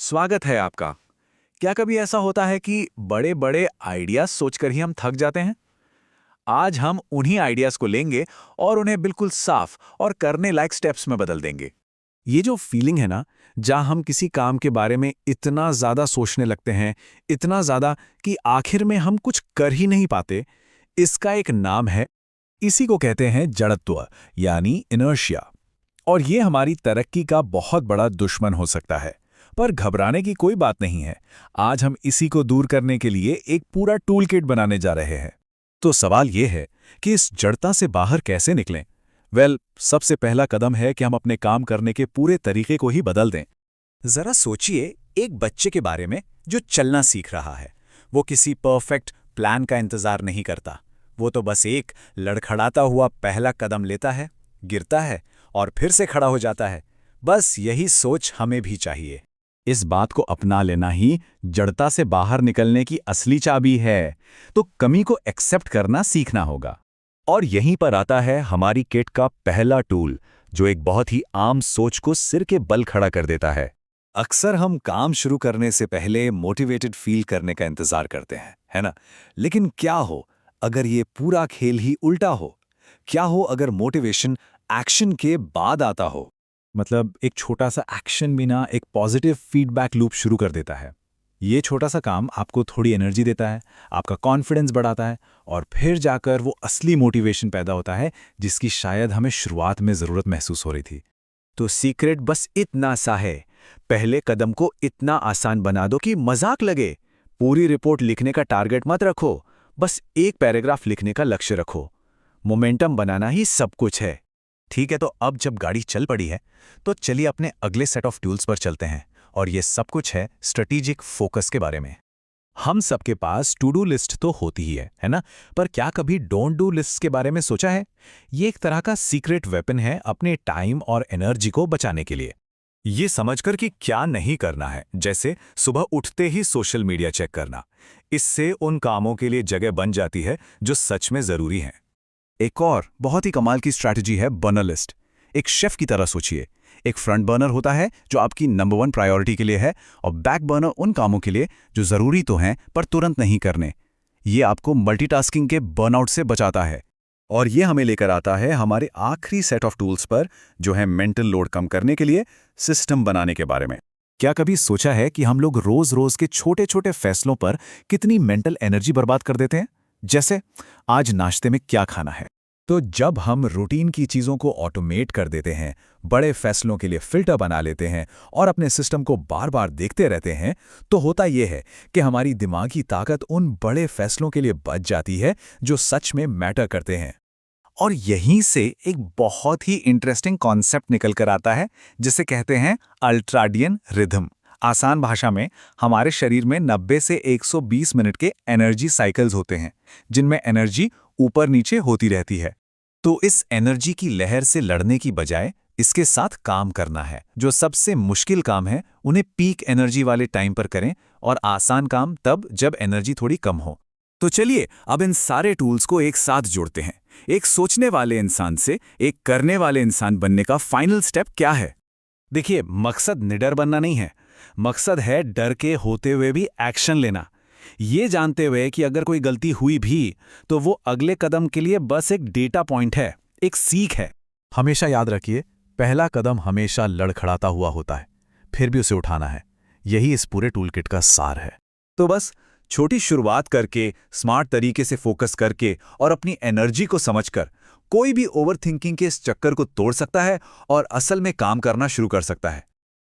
स्वागत है आपका। क्या कभी ऐसा होता है कि बड़े बड़े आइडियाज सोचकर ही हम थक जाते हैं? आज हम उन्हीं आइडियाज को लेंगे और उन्हें बिल्कुल साफ और करने लायक स्टेप्स में बदल देंगे। ये जो फीलिंग है ना, जहां हम किसी काम के बारे में इतना ज्यादा सोचने लगते हैं, इतना ज्यादा कि आखिर में हम कुछ कर ही नहीं पाते, इसका एक नाम है। इसी को कहते हैं जड़त्व, यानी इनर्शिया। और ये हमारी तरक्की का बहुत बड़ा दुश्मन हो सकता है। पर घबराने की कोई बात नहीं है। आज हम इसी को दूर करने के लिए एक पूरा टूल किट बनाने जा रहे हैं। तो सवाल ये है कि इस जड़ता से बाहर कैसे निकलें? सबसे पहला कदम है कि हम अपने काम करने के पूरे तरीके को ही बदल दें। जरा सोचिए एक बच्चे के बारे में जो चलना सीख रहा है। वो किसी परफेक्ट प्लान का इंतजार नहीं करता। वो तो बस एक लड़खड़ाता हुआ पहला कदम लेता है, गिरता है और फिर से खड़ा हो जाता है। बस यही सोच हमें भी चाहिए। इस बात को अपना लेना ही जड़ता से बाहर निकलने की असली चाबी है। तो कमी को एक्सेप्ट करना सीखना होगा। और यहीं पर आता है हमारी किट का पहला टूल, जो एक बहुत ही आम सोच को सिर के बल खड़ा कर देता है। अक्सर हम काम शुरू करने से पहले मोटिवेटेड फील करने का इंतजार करते हैं, है ना? लेकिन क्या हो अगर ये पूरा खेल ही उल्टा हो? क्या हो अगर मोटिवेशन एक्शन के बाद आता हो? मतलब एक छोटा सा एक्शन बिना एक पॉजिटिव फीडबैक लूप शुरू कर देता है। ये छोटा सा काम आपको थोड़ी एनर्जी देता है, आपका कॉन्फिडेंस बढ़ाता है और फिर जाकर वो असली मोटिवेशन पैदा होता है जिसकी शायद हमें शुरुआत में ज़रूरत महसूस हो रही थी। तो सीक्रेट बस इतना सा है, पहले कदम को इतना आसान बना दो कि मजाक लगे। पूरी रिपोर्ट लिखने का टारगेट मत रखो, बस एक पैराग्राफ लिखने का लक्ष्य रखो। मोमेंटम बनाना ही सब कुछ है। ठीक है, तो अब जब गाड़ी चल पड़ी है तो चलिए अपने अगले सेट ऑफ टूल्स पर चलते हैं। और ये सब कुछ है स्ट्रेटेजिक फोकस के बारे में। हम सबके पास टू डू लिस्ट तो होती ही है ना? पर क्या कभी डोंट डू लिस्ट के बारे में सोचा है? ये एक तरह का सीक्रेट वेपन है अपने टाइम और एनर्जी को बचाने के लिए। ये समझकर कि क्या नहीं करना है, जैसे सुबह उठते ही सोशल मीडिया चेक करना, इससे उन कामों के लिए जगह बन जाती है जो सच में जरूरी हैं। एक और बहुत ही कमाल की स्ट्रैटेजी है बर्नर लिस्ट। एक शेफ की तरह सोचिए। एक फ्रंट बर्नर होता है जो आपकी नंबर 1 प्रायोरिटी के लिए है, और बैक बर्नर उन कामों के लिए जो जरूरी तो हैं पर तुरंत नहीं करने। ये आपको मल्टीटास्किंग के बर्नआउट से बचाता है। और ये हमें लेकर आता है हमारे आखिरी सेट ऑफ टूल्स पर, जो है मेंटल लोड कम करने के लिए सिस्टम बनाने के बारे में। क्या कभी सोचा है कि हम लोग रोज रोज के छोटे छोटे फैसलों पर कितनी मेंटल एनर्जी बर्बाद कर देते हैं? जैसे आज नाश्ते में क्या खाना है। तो जब हम रूटीन की चीज़ों को ऑटोमेट कर देते हैं, बड़े फैसलों के लिए फिल्टर बना लेते हैं और अपने सिस्टम को बार बार देखते रहते हैं, तो होता यह है कि हमारी दिमागी ताकत उन बड़े फैसलों के लिए बच जाती है जो सच में मैटर करते हैं। और यहीं से एक बहुत ही इंटरेस्टिंग कॉन्सेप्ट निकल कर आता है जिसे कहते हैं अल्ट्राडियन रिदम। आसान भाषा में हमारे शरीर में 90 से 120 मिनट के एनर्जी साइकिल्स होते हैं, जिनमें एनर्जी ऊपर नीचे होती रहती है। तो इस एनर्जी की लहर से लड़ने की बजाय इसके साथ काम करना है। जो सबसे मुश्किल काम है उन्हें पीक एनर्जी वाले टाइम पर करें, और आसान काम तब जब एनर्जी थोड़ी कम हो। तो चलिए अब इन सारे टूल्स को एक साथ जोड़ते हैं। एक सोचने वाले इंसान से एक करने वाले इंसान बनने का फाइनल स्टेप क्या है? देखिए, मकसद निडर बनना नहीं है। मकसद है डर के होते हुए भी एक्शन लेना, ये जानते हुए कि अगर कोई गलती हुई भी तो वो अगले कदम के लिए बस एक डेटा पॉइंट है, एक सीख है। हमेशा याद रखिए, पहला कदम हमेशा लड़खड़ाता हुआ होता है, फिर भी उसे उठाना है। यही इस पूरे टूलकिट का सार है। तो बस छोटी शुरुआत करके, स्मार्ट तरीके से फोकस करके और अपनी एनर्जी को समझकर कोई भी ओवरथिंकिंग के इस चक्कर को तोड़ सकता है और असल में काम करना शुरू कर सकता है।